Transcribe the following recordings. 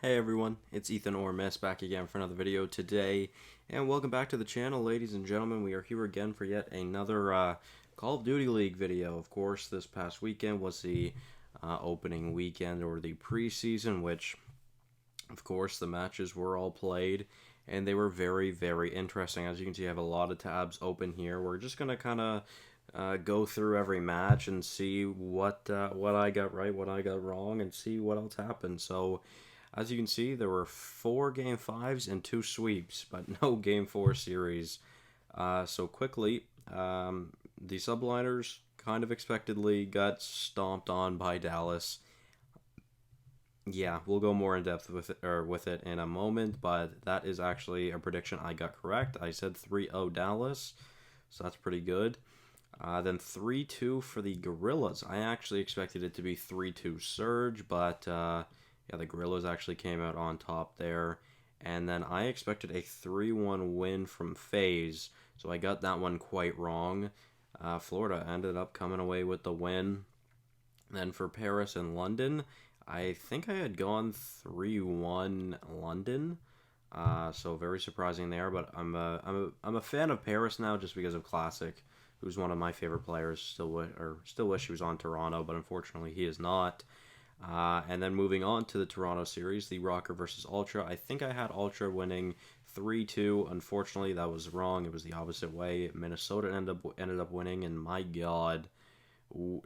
Hey everyone, it's Ethan or Miss back again for another video today, and welcome back to the channel, ladies and gentlemen. We are here again for yet another Call of Duty League video. Of course, this past weekend was the opening weekend, or the preseason, which, of course, the matches were all played, and they were very, very interesting. As you can see, I have a lot of tabs open here. We're just going to kind of go through every match and see what I got right, what I got wrong, and see what else happened. So, as you can see, there were 4 Game 5s and 2 sweeps, but no Game 4 series. So quickly, the subliners kind of expectedly got stomped on by Dallas. Yeah, we'll go more in depth with it in a moment, but that is actually a prediction I got correct. I said 3-0 Dallas, so that's pretty good. Then 3-2 for the Gorillas. I actually expected it to be 3-2 Surge, but yeah, the Gorillas actually came out on top there. And then I expected a 3-1 win from FaZe, so I got that one quite wrong. Florida ended up coming away with the win. Then for Paris and London, I think I had gone 3-1 London. So very surprising there, but I'm a fan of Paris now just because of Classic, who's one of my favorite players. Still wish he was on Toronto, but unfortunately he is not. And then moving on to the Toronto series, the Rocker versus Ultra. I think I had Ultra winning 3-2. Unfortunately, that was wrong. It was the opposite way. Minnesota ended up winning, and my God,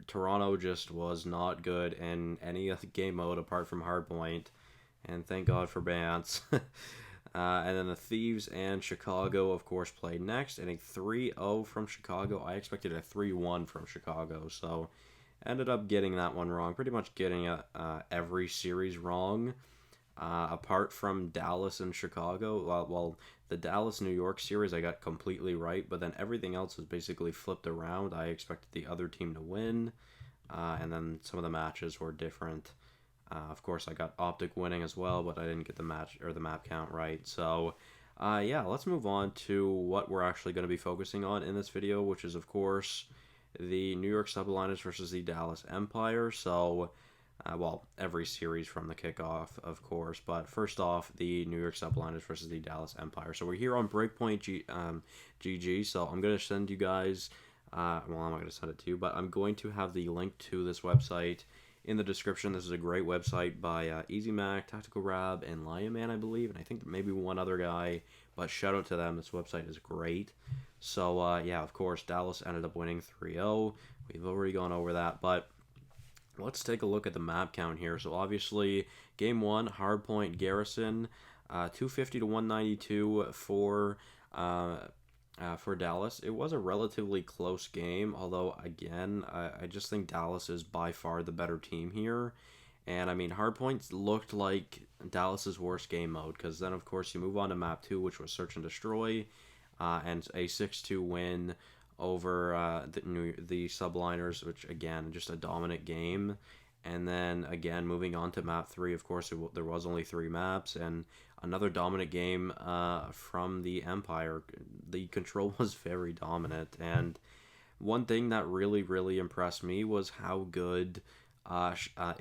Toronto just was not good in any game mode apart from Hardpoint. And thank God for bans. And then the Thieves and Chicago, of course, played next. And a 3-0 from Chicago. I expected a 3-1 from Chicago, so ended up getting that one wrong. Pretty much getting every series wrong, apart from Dallas and Chicago. Well, the Dallas-New York series I got completely right, but then everything else was basically flipped around. I expected the other team to win, and then some of the matches were different. Of course, I got Optic winning as well, but I didn't get the match or the map count right. So, yeah, let's move on to what we're actually going to be focusing on in this video, which is, of course, the New York Subliners versus the Dallas Empire. So, well, every series from the kickoff, of course. But first off, the New York Subliners versus the Dallas Empire. So we're here on Breakpoint GG. So I'm going to send you guys, well, I'm not going to send it to you, but I'm going to have the link to this website in the description. This is a great website by EasyMac, Tactical Rab, and Lion Man, I believe. And I think maybe one other guy, but shout out to them. This website is great. So, yeah, of course, Dallas ended up winning 3-0. We've already gone over that, but let's take a look at the map count here. So, obviously, Game 1, Hardpoint Garrison, 250 to 192 for Dallas. It was a relatively close game, although, again, I just think Dallas is by far the better team here. And, I mean, Hardpoint looked like Dallas's worst game mode, because then, of course, you move on to Map 2, which was Search and Destroy, and a 6-2 win over the Subliners, which, again, just a dominant game. And then, again, moving on to Map 3, of course, there was only 3 maps, and another dominant game from the Empire. The control was very dominant, and one thing that really, really impressed me was how good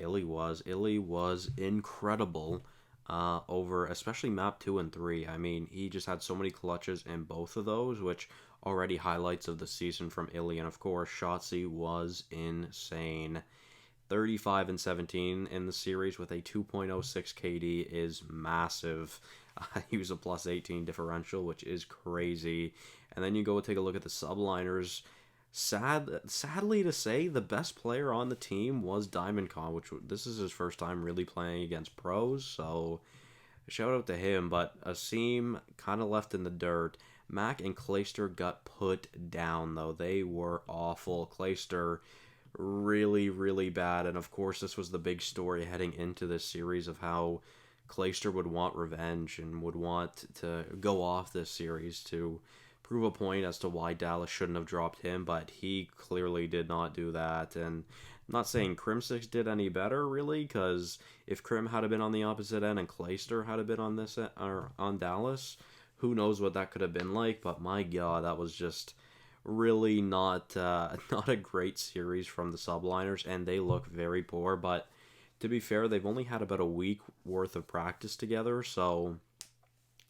Illy was. Illy was incredible over especially map 2 and 3. I mean, he just had so many clutches in both of those, which already highlights of the season from Illy. And of course, Shotzi was insane. 35 and 17 in the series with a 2.06 KD is massive. He was a plus 18 differential, which is crazy. And then you go take a look at the Subliners. Sadly to say, the best player on the team was DiamondCon, which this is his first time really playing against pros, so shout out to him. But Asim kind of left in the dirt. Mac and Clayster got put down, though. They were awful. Clayster really, really bad, and of course this was the big story heading into this series of how Clayster would want revenge and would want to go off this series to prove a point as to why Dallas shouldn't have dropped him, but he clearly did not do that. And I'm not saying Crim6 did any better, really, because if Crim had been on the opposite end and Clayster had been on this or on Dallas, who knows what that could have been like. But my God, that was just really not a great series from the Subliners, and they look very poor. But to be fair, they've only had about a week worth of practice together, so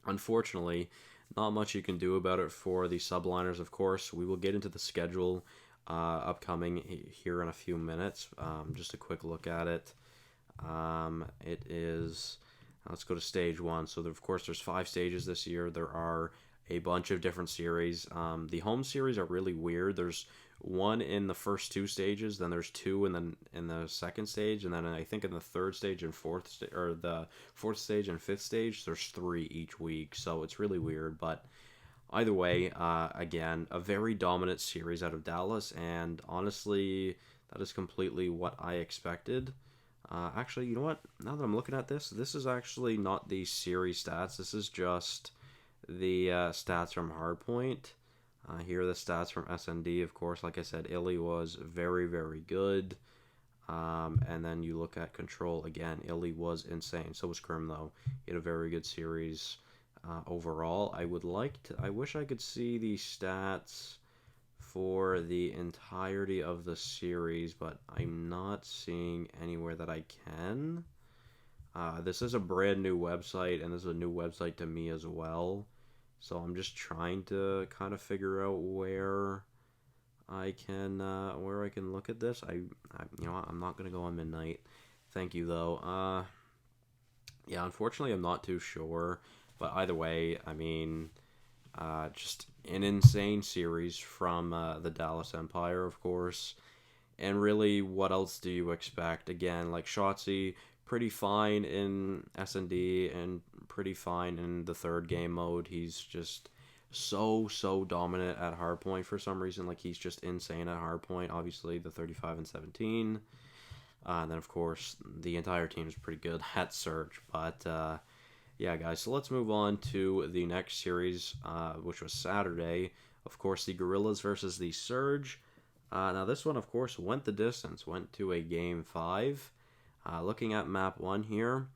unfortunately, not much you can do about it for the subliners. Of course, we will get into the schedule upcoming here in a few minutes. Just a quick look at it. It is, let's go to stage one. So, of course, there's 5 stages this year. There are a bunch of different series. The home series are really weird. There's one in the first 2 stages, then there's 2 in the second stage, and then I think in the third stage and the fourth stage and fifth stage, there's 3 each week. So it's really weird, but either way, again, a very dominant series out of Dallas, and honestly, that is completely what I expected. Actually, you know what? Now that I'm looking at this, this is actually not the series stats. This is just the stats from Hardpoint. Here are the stats from SND, of course. Like I said, Illy was very, very good. And then you look at Control again. Illy was insane. So was Krim, though. He had a very good series overall. I wish I could see the stats for the entirety of the series, but I'm not seeing anywhere that I can. This is a brand new website, and this is a new website to me as well. So I'm just trying to kind of figure out where I can look at this. You know what, I'm not gonna go on midnight. Thank you though. Yeah, unfortunately I'm not too sure, but either way, I mean, just an insane series from the Dallas Empire, of course. And really, what else do you expect? Again, like Shotzi, pretty fine in S&D and pretty fine in the third game mode. He's just so dominant at hardpoint for some reason. Like, he's just insane at hardpoint. Obviously, the 35 and 17. And then, of course, the entire team is pretty good at Surge. But, yeah, guys, so let's move on to the next series, which was Saturday. Of course, the Gorillas versus the Surge. Now, this one, of course, went the distance. Went to a Game 5. Looking at map 1 here,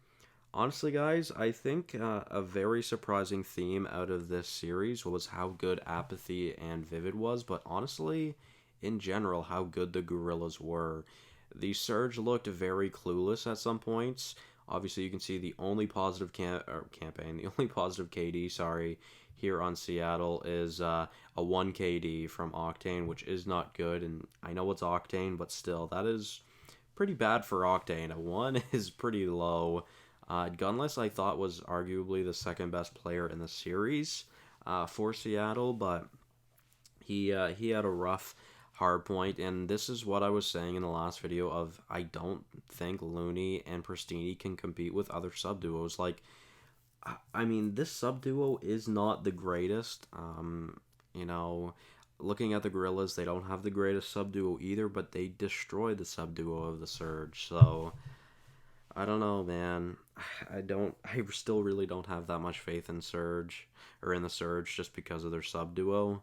honestly, guys, I think a very surprising theme out of this series was how good Apathy and Vivid was, but honestly, in general, how good the Gorillas were. The Surge looked very clueless at some points. Obviously, you can see the only positive campaign, the only positive KD, sorry, here on Seattle is a 1 KD from Octane, which is not good, and I know it's Octane, but still, that is pretty bad for Octane. A 1 is pretty low. Gunless, I thought, was arguably the second best player in the series for Seattle, but he had a rough hard point, and this is what I was saying in the last video of I don't think Looney and Pristini can compete with other sub-duos. Like, I mean, this sub-duo is not the greatest. You know, looking at the Gorillas, they don't have the greatest sub-duo either, but they destroyed the sub-duo of the Surge, so I don't know, man. I still really don't have that much faith in Surge, or in the Surge, just because of their sub-duo.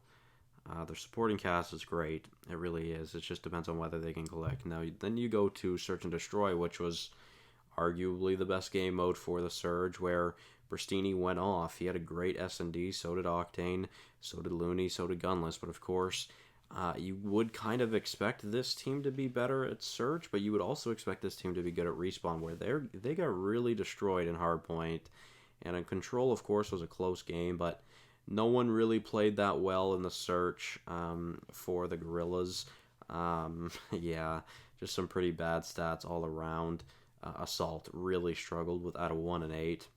Their supporting cast is great. It really is. It just depends on whether they can collect. Now, then you go to Search and Destroy, which was arguably the best game mode for the Surge, where Pristini went off. He had a great S&D, so did Octane, so did Looney, so did Gunless. But of course, you would kind of expect this team to be better at Surge, but you would also expect this team to be good at Respawn, where they got really destroyed in Hardpoint. And in Control, of course, was a close game, but no one really played that well in the Search for the Gorillas. Yeah, just some pretty bad stats all around. Assault really struggled with out of 1 and 8,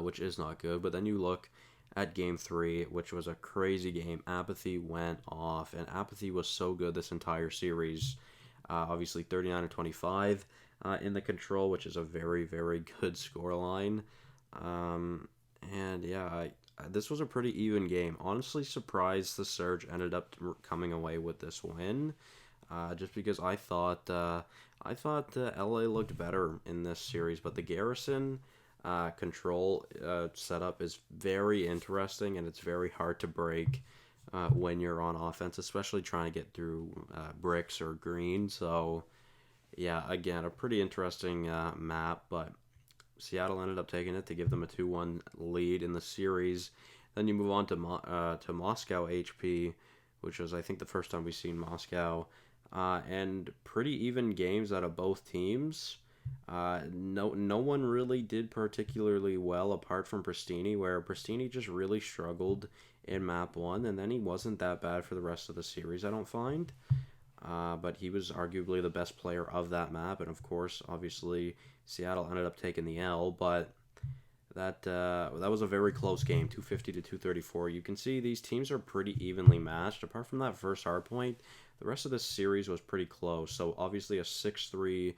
which is not good. But then you look at Game 3, which was a crazy game. Apathy went off, and Apathy was so good this entire series. Obviously, 39 and 25 in the Control, which is a very, very good scoreline. And yeah, this was a pretty even game. Honestly, surprised the Surge ended up coming away with this win, just because I thought the LA looked better in this series, but the Garrison Control setup is very interesting, and it's very hard to break when you're on offense, especially trying to get through bricks or green. So yeah, again, a pretty interesting map, but Seattle ended up taking it to give them a 2-1 lead in the series. Then you move on to Moscow HP, which was, I think, the first time we've seen Moscow. And pretty even games out of both teams. No one really did particularly well apart from Pristini, where Pristini just really struggled in map one, and then he wasn't that bad for the rest of the series, I don't find. But he was arguably the best player of that map, and of course, obviously, Seattle ended up taking the L, but that was a very close game, 250 to 234. You can see these teams are pretty evenly matched. Apart from that first hard point, the rest of this series was pretty close. So obviously a 6-3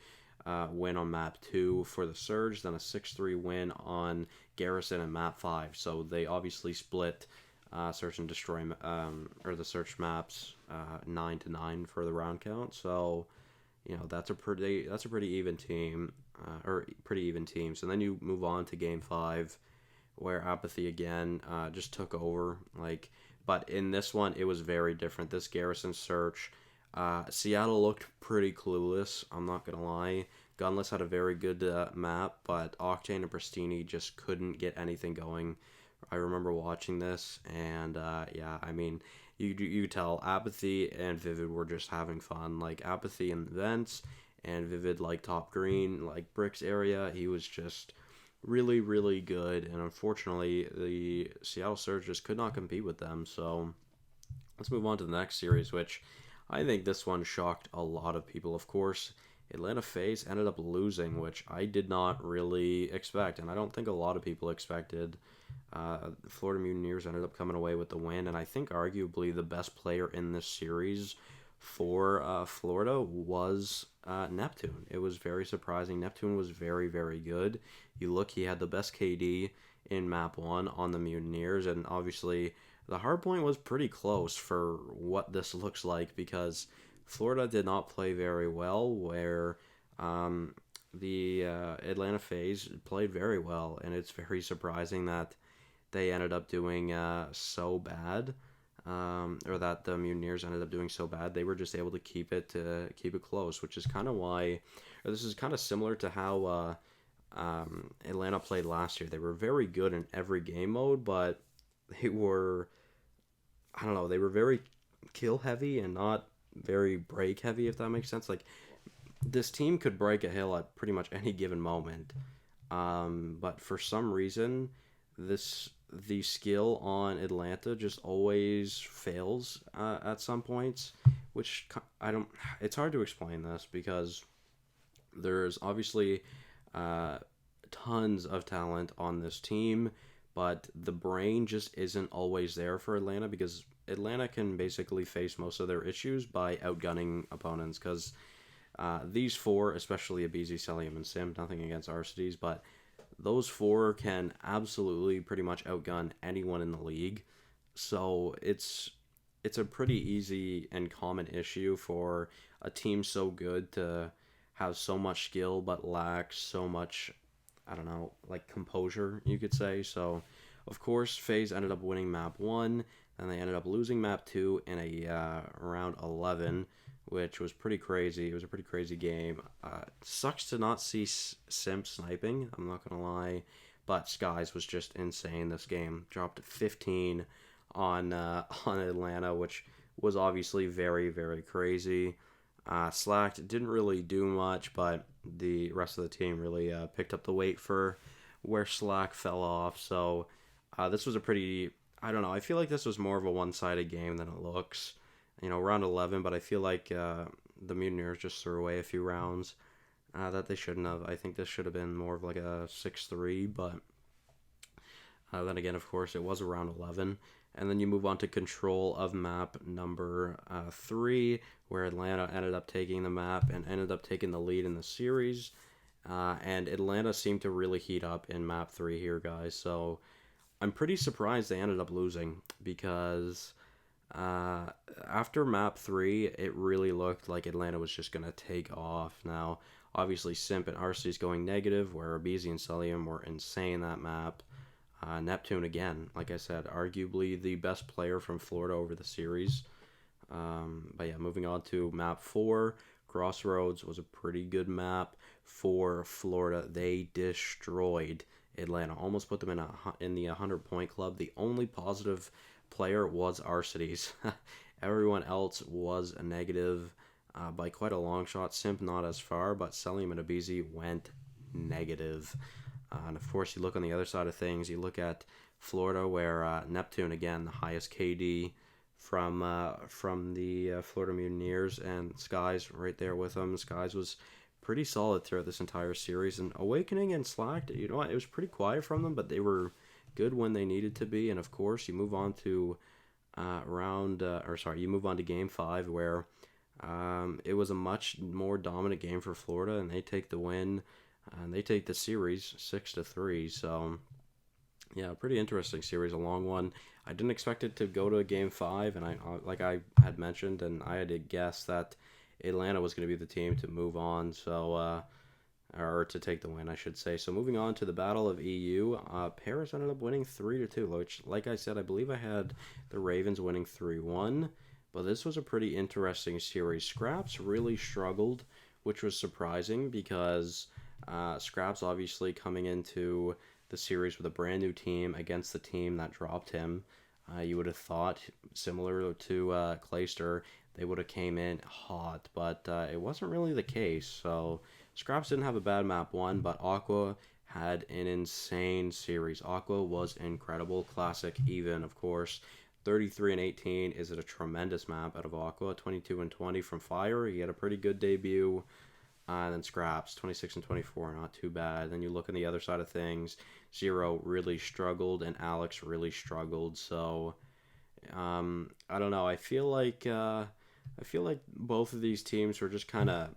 win on map 2 for the Surge, then a 6-3 win on Garrison and map 5. So they obviously split search and destroy or the search maps 9-9 for the round count. So that's a pretty even team, or pretty even teams. And then you move on to game 5, where Apathy again just took over. But in this one, it was very different. This Garrison search, Seattle looked pretty clueless. I'm not gonna lie. Gunless had a very good map, but Octane and Pristini just couldn't get anything going. I remember watching this, and yeah, I mean, you tell Apathy and Vivid were just having fun. Like Apathy in the vents, and Vivid like top green, like bricks area. He was just really, really good, and unfortunately, the Seattle Surge just could not compete with them. So let's move on to the next series, which I think this one shocked a lot of people. Of course, Atlanta FaZe ended up losing, which I did not really expect, and I don't think a lot of people expected. Florida Mutineers ended up coming away with the win, and I think arguably the best player in this series for Florida was Neptune. It was very surprising. Neptune was very, very good. You look, he had the best KD in map 1 on the Mutineers, and obviously the hard point was pretty close for what this looks like, because Florida did not play very well, where the Atlanta FaZe played very well, and it's very surprising that they ended up doing so bad, or that the Mutineers ended up doing so bad. They were just able to keep it close, which is kind of why, or this is kind of similar to how Atlanta played last year. They were very good in every game mode, but they were, I don't know, they were very kill heavy and not very break heavy, if that makes sense. Like, this team could break a hill at pretty much any given moment, but for some reason, the skill on Atlanta just always fails at some points, which it's hard to explain this, because there's obviously tons of talent on this team, but the brain just isn't always there for Atlanta, because Atlanta can basically face most of their issues by outgunning opponents, because these four, especially Abizi, Celium, and Sim, nothing against Arcides, but those four can absolutely pretty much outgun anyone in the league. So it's a pretty easy and common issue for a team so good to have so much skill but lack so much, I don't know, like composure, you could say. So of course FaZe ended up winning map 1, and they ended up losing map 2 in a round 11, which was pretty crazy. It was a pretty crazy game. Sucks to not see Simp sniping, I'm not gonna lie, but Skies was just insane this game. Dropped 15 on Atlanta, which was obviously very, very crazy. Slacked didn't really do much, but the rest of the team really picked up the weight for where Slack fell off. So this was a pretty, I don't know, I feel like this was more of a one-sided game than it looks. Round 11, but I feel like the Mutineers just threw away a few rounds that they shouldn't have. I think this should have been more of like a 6-3, but then again, of course, it was around 11. And then you move on to control of map number 3, where Atlanta ended up taking the map and ended up taking the lead in the series. And Atlanta seemed to really heat up in map 3 here, guys. So I'm pretty surprised they ended up losing, because after map 3, it really looked like Atlanta was just going to take off. Now, obviously, Simp and Arceus going negative, where Abizi and Celium were insane that map. Neptune, again, like I said, arguably the best player from Florida over the series. But yeah, moving on to map 4, Crossroads was a pretty good map for Florida. They destroyed Atlanta, almost put them in the 100-point club. The only positive player was Arcides. Everyone else was a negative. by quite a long shot. Simp not as far, but Selim and Abizi went negative. And of course, you look on the other side of things. You look at Florida, where Neptune again, the highest KD from the Florida Mutineers, and Skies right there with them. Skies was pretty solid throughout this entire series, and Awakening and Slack, you know what, it was pretty quiet from them, but they were good when they needed to be. And of course, you move on to you move on to Game 5, where it was a much more dominant game for Florida, and they take the win, and they take the series 6-3. So yeah, pretty interesting series, a long one. I didn't expect it to go to a Game 5, and like I had mentioned, and I had to guess that Atlanta was going to be the team to move on, or to take the win, I should say. So moving on to the Battle of EU, Paris ended up winning 3-2, which, like I said, I believe I had the Ravens winning 3-1, but this was a pretty interesting series. Scraps really struggled, which was surprising because Scraps obviously coming into the series with a brand new team against the team that dropped him. You would have thought, similar to Clayster, they would have came in hot, but it wasn't really the case. So Scraps didn't have a bad map one, but Aqua had an insane series. Aqua was incredible. Classic even, of course. 33-18 is a tremendous map out of Aqua. 22-20 from Fire. He had a pretty good debut. And then Scraps, 26-24, not too bad. Then you look on the other side of things. Zero really struggled, and Alex really struggled. So, I don't know. I feel like both of these teams were just kind of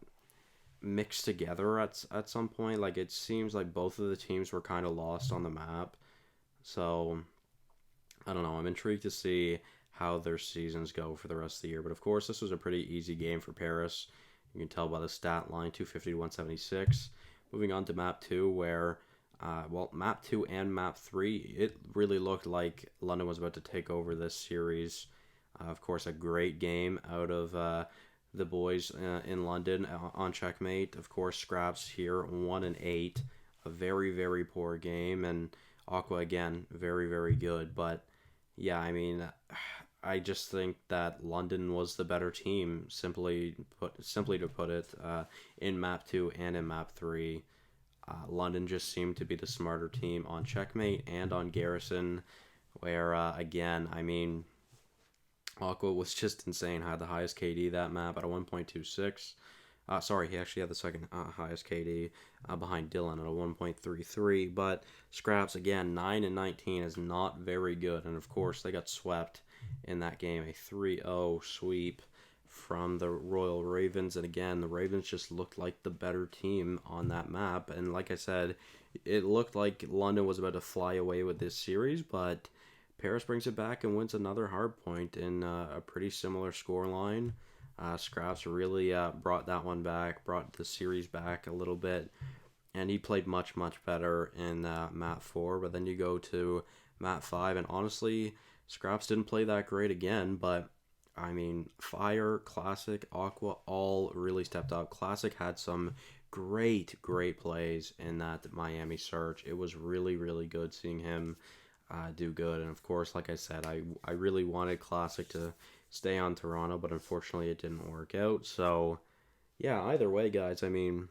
mixed together at some point. Like, it seems like both of the teams were kind of lost on the map. So, I don't know. I'm intrigued to see how their seasons go for the rest of the year. But of course, this was a pretty easy game for Paris. You can tell by the stat line, 250 to 176. Moving on to map 2, where, map 2 and map 3, it really looked like London was about to take over this series. Of course, a great game out of the boys in London on Checkmate. Of course, Scraps here, 1-8. A very, very poor game. And Aqua, again, very, very good. But, yeah, I mean, I just think that London was the better team, simply to put it, in map 2 and in map 3. London just seemed to be the smarter team on Checkmate and on Garrison, where, again, I mean, Aqua was just insane. Had the highest KD that map at a 1.26. He actually had the second highest KD behind Dylan at a 1.33. But Scraps, again, 9-19 is not very good. And, of course, they got swept in that game. A 3-0 sweep from the Royal Ravens. And, again, the Ravens just looked like the better team on that map. And, like I said, it looked like London was about to fly away with this series. But Paris brings it back and wins another hard point in a pretty similar scoreline. Scraps really brought that one back, brought the series back a little bit, and he played much, much better in map 4. But then you go to map 5, and honestly, Scraps didn't play that great again, but I mean, Fire, Classic, Aqua, all really stepped up. Classic had some great, great plays in that Miami search. It was really, really good seeing him do good. And of course, like I said, I really wanted Classic to stay on Toronto, but unfortunately it didn't work out. So yeah, either way, guys, I mean,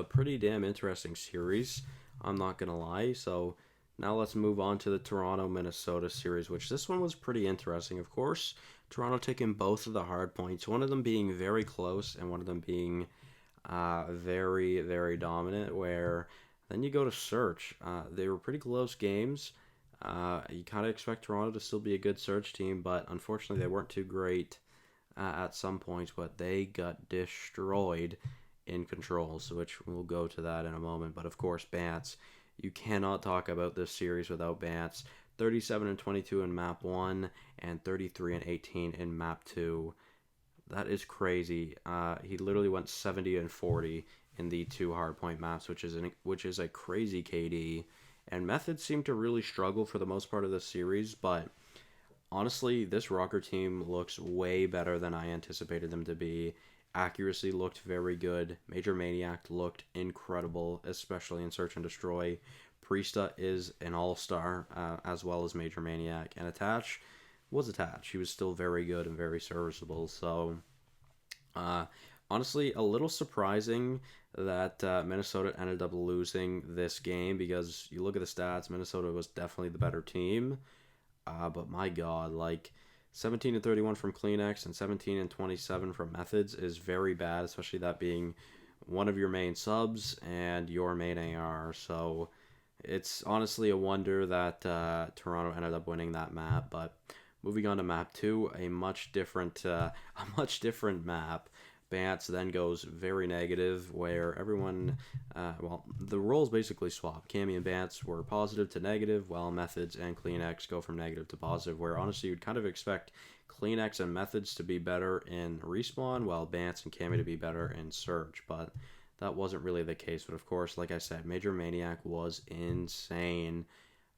pretty damn interesting series, I'm not gonna lie. So now let's move on to the Toronto-Minnesota series, which this one was pretty interesting. Of course, Toronto taking both of the hard points, one of them being very close and one of them being very, very dominant, where then you go to search. They were pretty close games. You kind of expect Toronto to still be a good search team, but unfortunately they weren't too great at some points, but they got destroyed in controls, which we'll go to that in a moment. But of course, Bants, you cannot talk about this series without Bants. 37-22 in map 1 and 33-18 in map 2. That is crazy. He literally went 70-40 in the 2 hardpoint maps, which is a crazy KD. And Methods seemed to really struggle for the most part of the series, but honestly, this Rocker team looks way better than I anticipated them to be. Accuracy looked very good. Major Maniac looked incredible, especially in Search and Destroy. Priesta is an all-star, as well as Major Maniac. And Attach was Attach. He was still very good and very serviceable. So, Uh, Honestly, a little surprising that Minnesota ended up losing this game because you look at the stats, Minnesota was definitely the better team. But my God, like 17 and 31 from Kleenex and 17 and 27 from Methods is very bad, especially that being one of your main subs and your main AR. So it's honestly a wonder that Toronto ended up winning that map. But moving on to map two, a much different, a much different map. Bance then goes very negative, where everyone, well, the roles basically swap. Cammy and Bance were positive to negative, while Methods and Kleenex go from negative to positive, where honestly you'd kind of expect Kleenex and Methods to be better in respawn, while Bance and Cammy to be better in search, but that wasn't really the case. But of course, like I said, Major Maniac was insane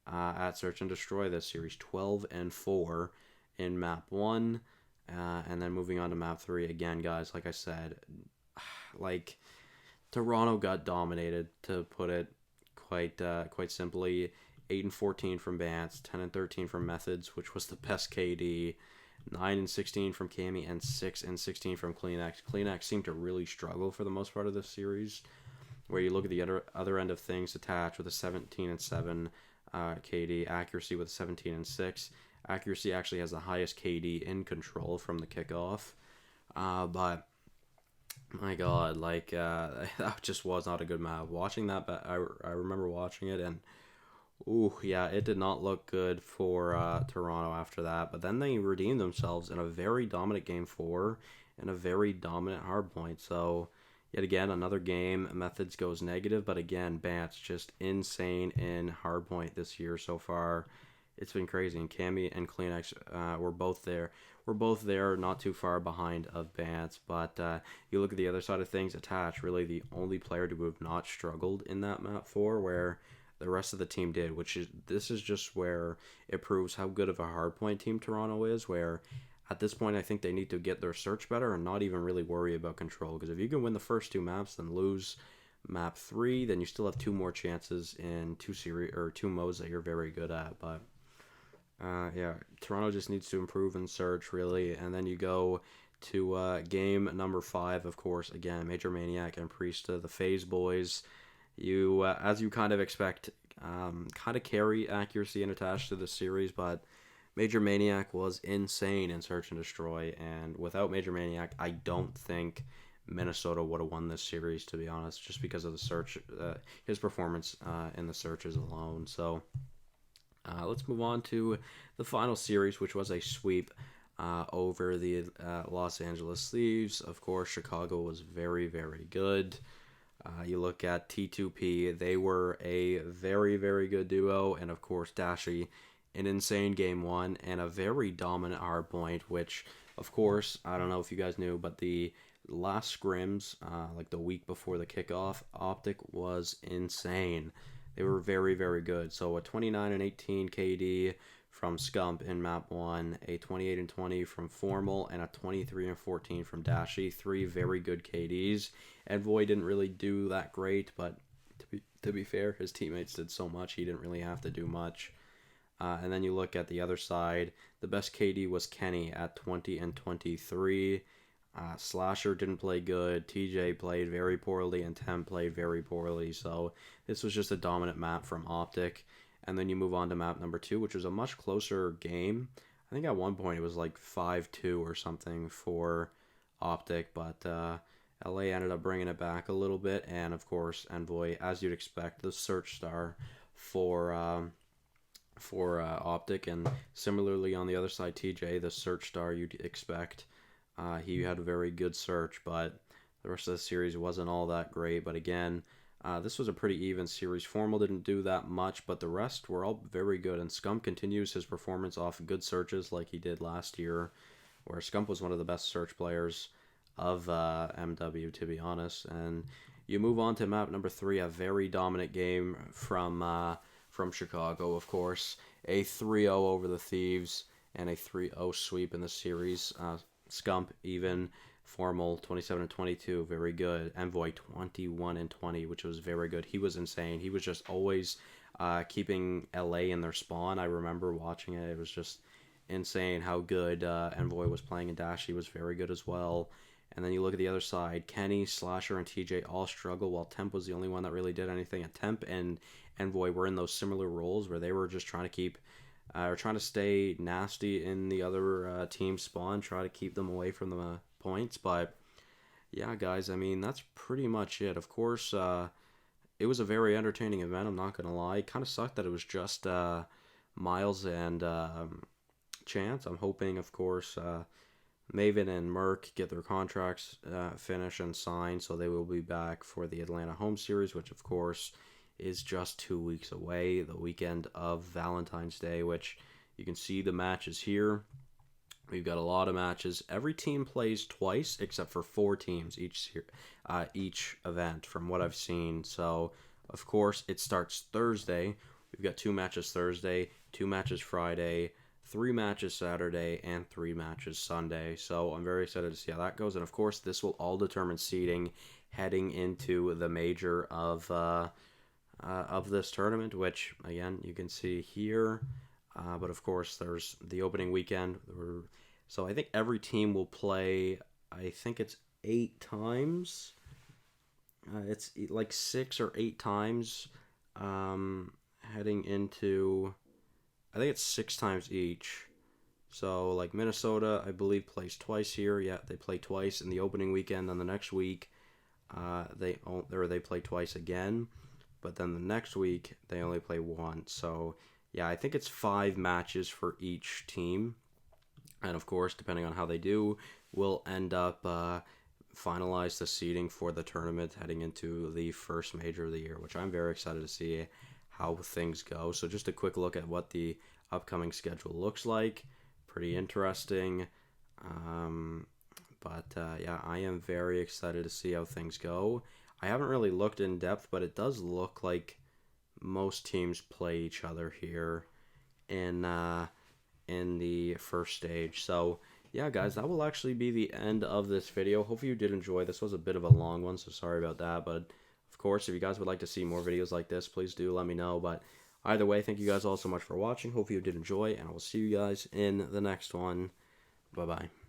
at Search and Destroy this series, 12 and 4 in map 1. And then moving on to map 3 again, guys. Like I said, like Toronto got dominated, to put it quite simply. 8 and 14 from Bance, 10 and 13 from Methods, which was the best KD. 9 and 16 from Cammy, and 6 and 16 from Kleenex. Kleenex seemed to really struggle for the most part of this series. Where you look at the other end of things, attached with a 17 and 7 KD, accuracy with 17 and 6. Accuracy actually has the highest KD in control from the kickoff. But my God, like that just was not a good map. Watching that, but I remember watching it, and ooh, yeah, it did not look good for Toronto after that. But then they redeemed themselves in a very dominant game four and a very dominant hardpoint. So yet again, another game. Methods goes negative, but again, Bance just insane in hardpoint this year so far. It's been crazy. And Cammy and Kleenex were both there. We're both there, not too far behind of Bance. But you look at the other side of things, Attach, really the only player to have not struggled in that map 4, where the rest of the team did, this is just where it proves how good of a hardpoint team Toronto is, where at this point I think they need to get their search better and not even really worry about control, because if you can win the first two maps then lose map 3, then you still have two more chances in two modes that you're very good at. But yeah, Toronto just needs to improve in search, really. And then you go to game number 5, of course, again, Major Maniac and Priest, the FaZe boys. You, as you kind of expect, kind of carry accuracy and attached to the series, but Major Maniac was insane in Search and Destroy, and without Major Maniac, I don't think Minnesota would have won this series, to be honest, just because of the search, his performance in the searches alone. So let's move on to the final series, which was a sweep over the Los Angeles Thieves. Of course, Chicago was very, very good. You look at T2P, they were a very, very good duo, and of course Dashi, an insane game 1, and a very dominant hardpoint, which, of course, I don't know if you guys knew, but the last scrims, like the week before the kickoff, Optic was insane. They were very, very good. So a 29 and 18 KD from Scump in map 1, a 28 and 20 from Formal, and a 23 and 14 from Dashi. 3 very good KDs. Envoy didn't really do that great, but to be fair, his teammates did so much, he didn't really have to do much. And then you look at the other side, the best KD was Kenny at 20 and 23. Slasher didn't play good, TJ played very poorly, and Temp played very poorly. So this was just a dominant map from Optic. And then you move on to map number 2, which was a much closer game. I think at one point it was like 5-2 or something for Optic, but LA ended up bringing it back a little bit. And of course, Envoy, as you'd expect, the search star for Optic, and similarly on the other side, TJ, the search star you'd expect. He had a very good search, but the rest of the series wasn't all that great. But again, this was a pretty even series. Formal didn't do that much, but the rest were all very good. And Scump continues his performance off good searches like he did last year, where Scump was one of the best search players of MW, to be honest. And you move on to map number 3, a very dominant game from Chicago, of course. A 3-0 over the Thieves and a 3-0 sweep in the series. Scump even. Formal 27 and 22, very good. Envoy 21 and 20, which was very good. He was insane. He was just always keeping LA in their spawn. I remember watching it. It was just insane how good Envoy was playing, and Dashi was very good as well. And then you look at the other side, Kenny, Slasher, and TJ all struggle, while Temp was the only one that really did anything. And Temp and Envoy were in those similar roles where they were just trying to keep, or trying to stay nasty in the other team's spawn, try to keep them away from the points. But yeah, guys, I mean, that's pretty much it. Of course, it was a very entertaining event, I'm not going to lie. It kind of sucked that it was just Miles and Chance. I'm hoping, of course, Maven and Merc get their contracts finished and signed, so they will be back for the Atlanta home series, which, of course, is just 2 weeks away, the weekend of Valentine's Day, which you can see the matches here. We've got a lot of matches. Every team plays twice, except for 4 teams each event, from what I've seen. So, of course, it starts Thursday. We've got 2 matches Thursday, 2 matches Friday, 3 matches Saturday, and 3 matches Sunday. So I'm very excited to see how that goes. And, of course, this will all determine seeding heading into the major of this tournament, which, again, you can see here. But, of course, there's the opening weekend. So I think every team will play, I think it's 8 times. It's like 6 or 8 times heading into, I think it's 6 times each. So, like, Minnesota, I believe, plays twice here. Yeah, they play twice in the opening weekend. Then the next week, they play twice again. But then the next week, they only play once. So, yeah, I think it's 5 matches for each team. And, of course, depending on how they do, we'll end up finalize the seeding for the tournament heading into the first major of the year, which I'm very excited to see how things go. So just a quick look at what the upcoming schedule looks like. Pretty interesting. Yeah, I am very excited to see how things go. I haven't really looked in depth, but it does look like most teams play each other here in the first stage. So yeah, guys, that will actually be the end of this video. Hopefully you did enjoy. This was a bit of a long one, so sorry about that. But of course, if you guys would like to see more videos like this, please do let me know. But either way, thank you guys all so much for watching. Hopefully you did enjoy, and I will see you guys in the next one. Bye-bye.